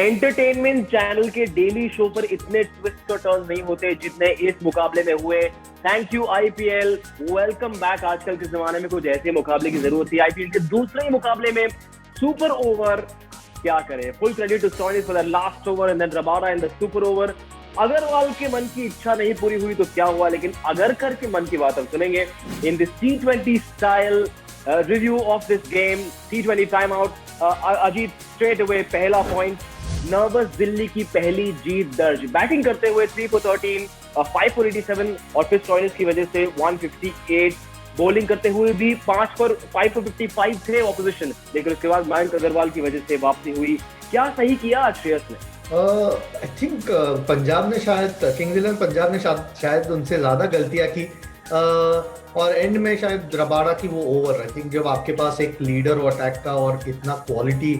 Entertainment channel के daily show पर इतने ट्विस्ट और टर्न नहीं होते जितने इस मुकाबले में हुए। Thank you IPL, welcome back. आजकल के जमाने में कुछ ऐसे मुकाबले की जरूरत थी। आईपीएल के दूसरे ही मुकाबले में सुपर ओवर, क्या करें, full credit to Stoinis for the last over and then Rabada in the super over. Agarwal के मन की इच्छा नहीं पूरी हुई तो क्या हुआ, लेकिन अगरकर के मन की बात हम सुनेंगे in this T20 style review of this game. T20 time out. Ajit straight away पहला पॉइंट, नर्वस दिल्ली की पहली जीत दर्ज। बैटिंग करते हुए 3 for 13, 5 for 87 और फिर स्टॉइनिस की वजह से 158। बॉलिंग करते हुए भी 5 for 55 थे ऑपोजिशन, लेकिन उसके बाद मयंक अग्रवाल की वजह से वापसी हुई। क्या सही किया आज श्रेयस ने? आई थिंक पंजाब ने शायद, किंग्स इलेवन पंजाब ने शायद उनसे ज्यादा गलतियां की और एंड में शायद रबाडा की वो ओवर। आई थिंक जब आपके पास एक लीडर हो अटैक का और इतना क्वालिटी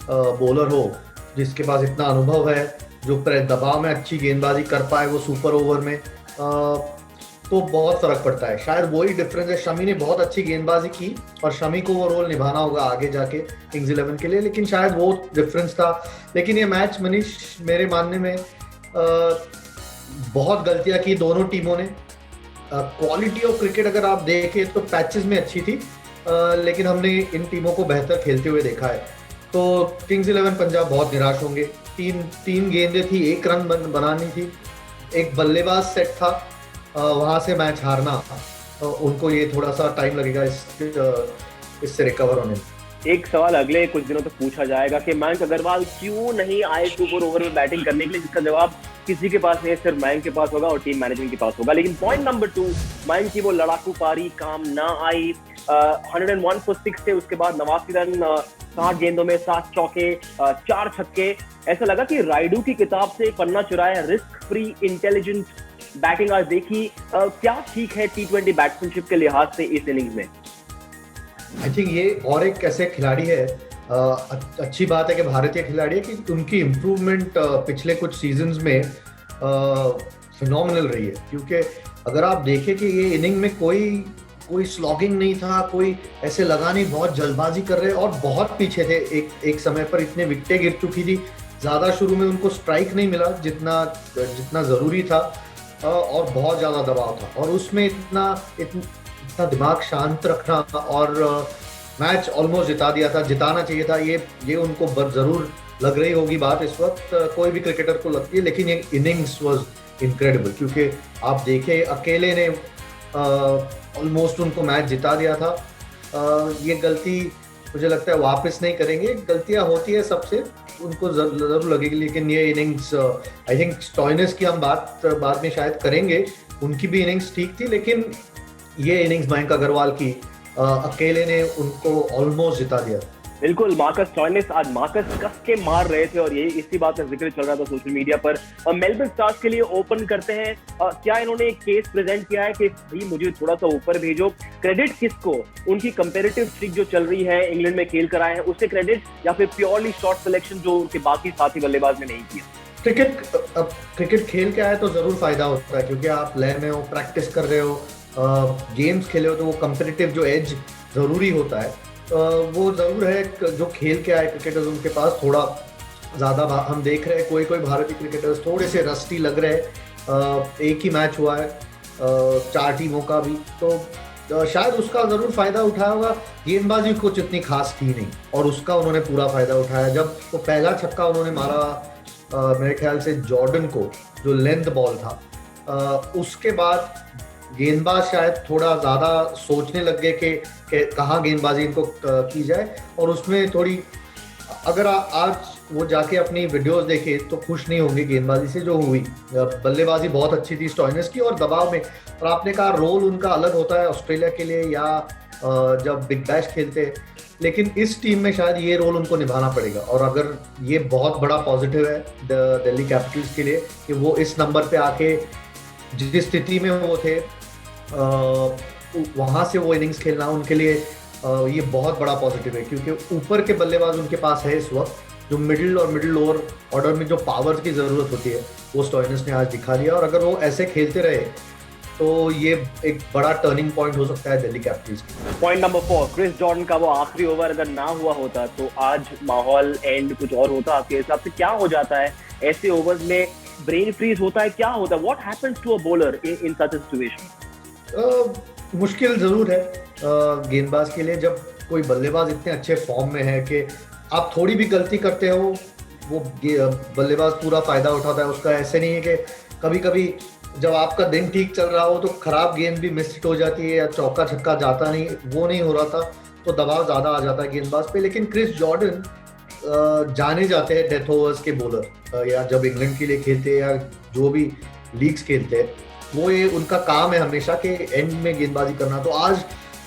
बॉलर हो जिसके पास इतना अनुभव है, जो दबाव में अच्छी गेंदबाजी कर पाए वो सुपर ओवर में, तो बहुत फर्क पड़ता है। शायद वही डिफरेंस है। शमी ने बहुत अच्छी गेंदबाजी की और शमी को वो रोल निभाना होगा आगे जाके किंग्स इलेवन के लिए, लेकिन शायद वो डिफरेंस था। लेकिन ये मैच, मनीष, मेरे मानने में बहुत गलतियां की दोनों टीमों ने। क्वालिटी ऑफ क्रिकेट अगर आप देखें तो पैचेस में अच्छी थी, लेकिन हमने इन टीमों को बेहतर खेलते हुए देखा है। तो किंग्स इलेवन पंजाब बहुत निराश होंगे। तीन गेंदें थी, 1 रन बनानी थी, एक बल्लेबाज सेट था, वहां से मैच हारना, उनको ये थोड़ा सा टाइम लगेगा इससे रिकवर होने में। एक सवाल अगले कुछ दिनों तक पूछा जाएगा कि मयंक अग्रवाल क्यों नहीं आए सुपर ओवर में बैटिंग करने के लिए, जिसका जवाब किसी के पास नहीं, सिर्फ मयंक के पास होगा और टीम मैनेजमेंट के पास होगा। लेकिन पॉइंट नंबर 2, मयंक की वो लड़ाकू पारी काम ना आई। 101 for 6 थे, उसके बाद 89 रन, 60 गेंदों में 7 चौके, 4 छक्के। ऐसा लगा कि राइडू की किताब से पन्ना चुराया। रिस्क फ्री इंटेलिजेंट बैटिंग आज देखी। क्या ठीक है T20 बैट्समैनशिप के लिहाज से इस इनिंग्स में? आई थिंक ये और एक ऐसे खिलाड़ी है, अच्छी बात है कि भारतीय खिलाड़ी है, कि उनकी इम्प्रूवमेंट पिछले कुछ सीजन्स में फिनोमिनल रही है। क्योंकि अगर आप देखें कि ये इनिंग में कोई स्लॉगिंग नहीं था, कोई ऐसे लगा नहीं, बहुत जल्दबाजी कर रहे और बहुत पीछे थे। एक समय पर इतने विकेटें गिर चुकी थी, ज़्यादा शुरू में उनको स्ट्राइक नहीं मिला जितना ज़रूरी था, और बहुत ज़्यादा दबाव था, और उसमें इतना दिमाग शांत रखना और मैच ऑलमोस्ट जिता दिया था, जिताना चाहिए था। ये उनको ज़रूर लग रही होगी बात, इस वक्त कोई भी क्रिकेटर को लगती है, लेकिन ये इनिंग्स वाज इनक्रेडिबल। क्योंकि आप देखें, अकेले ने ऑलमोस्ट उनको मैच जिता दिया था। ये गलती मुझे लगता है वापस नहीं करेंगे। गलतियां होती है सबसे, उनको जरूर लगेगी, लेकिन ये इनिंग्स, आई थिंक स्टॉइनिस की हम बात बाद में शायद करेंगे, उनकी भी इनिंग्स ठीक थी, लेकिन ये इनिंग्स मयंक अग्रवाल की अकेले ने उनको ऑलमोस्ट जिता दिया। बिल्कुल, मार्कस स्टॉइनिस आज मार्कस कस के मार रहे थे और ये इसी बात का जिक्र चल रहा था सोशल मीडिया पर। मेलबर्न स्टार्स के लिए ओपन करते हैं, क्या इन्होंने एक केस प्रेजेंट किया है कि भाई मुझे थोड़ा सा ऊपर भेजो? क्रेडिट किसको? उनकी कंपेरेटिव स्ट्रीक जो चल रही है, इंग्लैंड में खेल कर आए हैं, उससे क्रेडिट, या फिर प्योरली शॉट सिलेक्शन जो उनके बाकी साथी बल्लेबाज ने नहीं किया? क्रिकेट खेल के आए तो जरूर फायदा होता है, क्योंकि आप लय में हो, प्रैक्टिस कर रहे हो, गेम्स खेले हो, तो वो कंपेटिटिव जो एज जरूरी होता है वो जरूर है। जो खेल के आए क्रिकेटर्स, उनके पास थोड़ा ज़्यादा, हम देख रहे हैं कोई भारतीय क्रिकेटर्स थोड़े से रस्टी लग रहे हैं। एक ही मैच हुआ है 4 टीमों का भी, तो शायद उसका ज़रूर फ़ायदा उठाया होगा। गेंदबाजी कुछ इतनी खास थी नहीं और उसका उन्होंने पूरा फ़ायदा उठाया। जब वो पहला छक्का उन्होंने मारा, मेरे ख्याल से जॉर्डन को, जो लेंथ बॉल था, उसके बाद गेंदबाज शायद थोड़ा ज़्यादा सोचने लग गए कि कहाँ गेंदबाजी इनको की जाए, और उसमें थोड़ी, अगर आज वो जाके अपनी वीडियोस देखे तो खुश नहीं होंगे गेंदबाजी से जो हुई। बल्लेबाजी बहुत अच्छी थी स्टॉइनिस की और दबाव में, और आपने कहा रोल उनका अलग होता है ऑस्ट्रेलिया के लिए या जब बिग बैश खेलते हैं, लेकिन इस टीम में शायद ये रोल उनको निभाना पड़ेगा। और अगर ये बहुत बड़ा पॉजिटिव है दिल्ली कैपिटल्स के लिए कि वो इस नंबर पे आके जिस स्थिति में वो थे वहाँ से वो इनिंग्स खेलना उनके लिए ये बहुत बड़ा पॉजिटिव है। क्योंकि ऊपर के बल्लेबाज उनके पास है इस वक्त, जो मिडिल और मिडिल ओवर ऑर्डर में जो पावर की ज़रूरत होती है वो स्टॉइनिस ने आज दिखा दिया। और अगर वो ऐसे खेलते रहे तो ये एक बड़ा टर्निंग पॉइंट हो सकता है दिल्ली कैपिटल्स की। पॉइंट नंबर 4, क्रिस जॉर्डन का वो आखिरी ओवर अगर ना हुआ होता तो आज माहौल एंड कुछ और होता। आपके हिसाब से क्या हो जाता है ऐसे ओवर्स में? ब्रेन फ्रीज होता है, क्या होता है? What happens to a bowler in such a situation? मुश्किल जरूर है गेंदबाज के लिए, जब कोई बल्लेबाज इतने अच्छे फॉर्म में है कि आप थोड़ी भी गलती करते हो वो बल्लेबाज पूरा फायदा उठाता है उसका। ऐसे नहीं है कि कभी कभी जब आपका दिन ठीक चल रहा हो तो खराब गेंद भी मिस हो जाती है या चौका छक्का जाता नहीं, वो नहीं हो रहा था, तो दबाव ज्यादा आ जाता है गेंदबाज पे। लेकिन क्रिस जॉर्डन जाने जाते हैं डेथ ओवर्स के बॉलर, या जब इंग्लैंड के लिए खेलते हैं या जो भी लीग्स खेलते हैं, वो ये उनका काम है हमेशा के एंड में गेंदबाजी करना। तो आज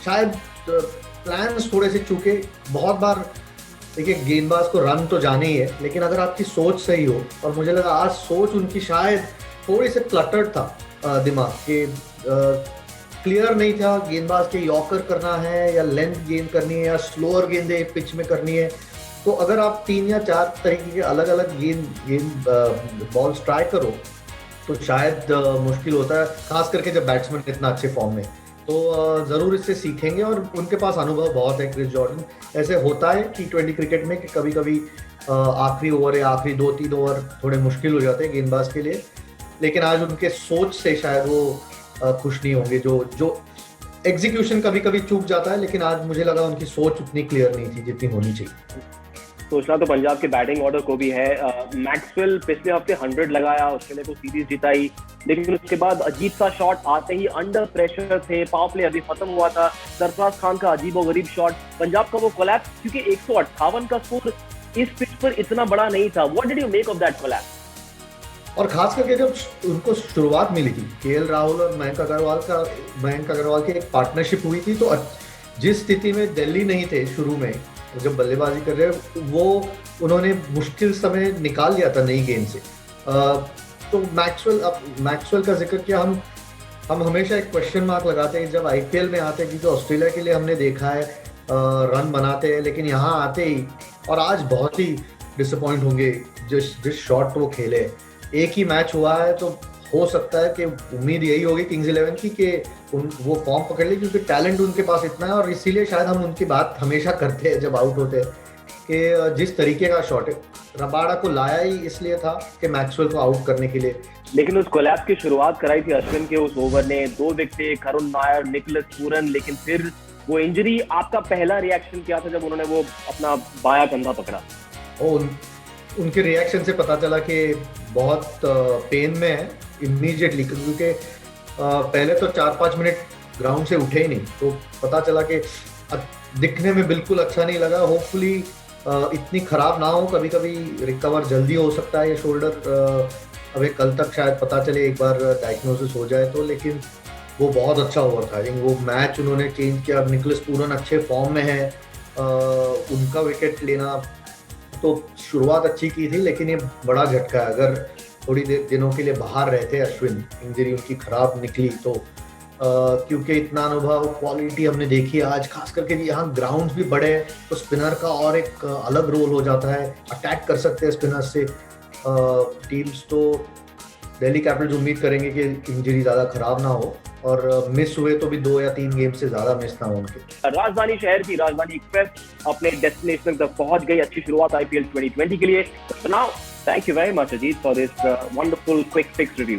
शायद प्लान्स थोड़े से चूके। बहुत बार देखिए गेंदबाज को रन तो जाने ही है, लेकिन अगर आपकी सोच सही हो, और मुझे लगा आज सोच उनकी शायद थोड़ी से क्लटर्ड था, दिमाग के क्लियर नहीं था गेंदबाज के यॉर्कर करना है या लेंथ गेंद करनी है या स्लोअर गेंदे पिच में करनी है। तो अगर आप 3 या 4 तरीके के अलग अलग गेंद बॉल्स ट्राई करो तो शायद मुश्किल होता है, खास करके जब बैट्समैन इतना अच्छे फॉर्म में। तो ज़रूर इससे सीखेंगे, और उनके पास अनुभव बहुत है क्रिस जॉर्डन। ऐसे होता है T20 क्रिकेट में कि कभी कभी आखिरी ओवर या आखिरी 2-3 ओवर थोड़े मुश्किल हो जाते हैं गेंदबाज के लिए, लेकिन आज उनके सोच से शायद वो खुश नहीं होंगे। जो एग्जीक्यूशन कभी कभी चूक जाता है, लेकिन आज मुझे लगा उनकी सोच उतनी क्लियर नहीं थी जितनी होनी चाहिए। सोचना तो पंजाब के बैटिंग ऑर्डर को भी है। मैक्सवेल पिछले हफ्ते 100 लगाया, ऑस्ट्रेलिया को सीरीज जिताई, लेकिन उसके बाद अजीब सा शॉट आते ही अंडर प्रेशर थे, पावर प्ले अभी खत्म हुआ था, सरफराज खान का अजीबोगरीब शॉट, पंजाब का वो कोलैप्स, क्योंकि 158 का स्कोर इस पिच पर इतना बड़ा नहीं था। What did you make of that collapse? और खास करके जब उनको शुरुआत मिली थी, KL राहुल और मयंक अग्रवाल की एक पार्टनरशिप हुई थी, तो जिस स्थिति में दिल्ली नहीं थे शुरू में जब बल्लेबाजी कर रहे, वो उन्होंने मुश्किल समय निकाल लिया था नई गेंद से। तो मैक्सवेल का जिक्र किया, हम हमेशा एक क्वेश्चन मार्क लगाते हैं जब IPL में आते हैं, क्योंकि ऑस्ट्रेलिया के लिए हमने देखा है रन बनाते हैं, लेकिन यहाँ आते ही, और आज बहुत ही डिसअपॉइंट होंगे जिस शॉट वो खेले। एक ही मैच हुआ है, तो हो सकता है कि उम्मीद यही होगी किंग्स 11 की कि वो फॉर्म पकड़ ले, क्योंकि टैलेंट उनके पास इतना है, और इसीलिए शायद हम उनकी बात हमेशा करते हैं जब आउट होते हैं कि जिस तरीके का शॉट है, रबाडा को लाया ही इसलिए था कि मैक्सवेल को आउट करने के लिए। लेकिन उस कोलैप्स की शुरुआत कराई थी अश्विन के उस ओवर ने, 2 wicket, Karun Nair, Nicholas Pooran, लेकिन फिर वो इंजरी। आपका पहला रिएक्शन क्या था जब उन्होंने वो अपना बायां कंधा पकड़ा? उनके रिएक्शन से पता चला कि बहुत पेन में है इमीडिएटली, क्योंकि पहले तो 4-5 मिनट ग्राउंड से उठे ही नहीं, तो पता चला कि दिखने में बिल्कुल अच्छा नहीं लगा। होपफुली इतनी खराब ना हो, कभी कभी रिकवर जल्दी हो सकता है ये शोल्डर। अभी कल तक शायद पता चले, एक बार डायग्नोसिस हो जाए तो। लेकिन वो बहुत अच्छा ओवर था, वो मैच उन्होंने चेंज किया। निकोलस पूरन अच्छे फॉर्म में है, उनका विकेट लेना, तो शुरुआत अच्छी की थी, लेकिन ये बड़ा झटका है। अगर थोड़ी देर दिनों के लिए बाहर रहते अश्विन, इंजरी उनकी खराब निकली तो, क्योंकि इतना अनुभव, क्वालिटी हमने देखी आज, खास करके यहाँ ग्राउंड भी बड़े हैं, तो स्पिनर का और एक अलग रोल हो जाता है, अटैक कर सकते हैं स्पिनर से टीम्स। तो दिल्ली कैपिटल्स उम्मीद करेंगे कि इंजरी ज़्यादा खराब ना हो, और मिस हुए तो भी 2 या 3 गेम से ज़्यादा मिस ना हो उनके। राजधानी शहर की राजधानी एक्सप्रेस अपने डेस्टिनेशन तक पहुंच गई। अच्छी शुरुआत IPL 2020 के लिए। Now thank you very much Ajit for this wonderful quick fix review.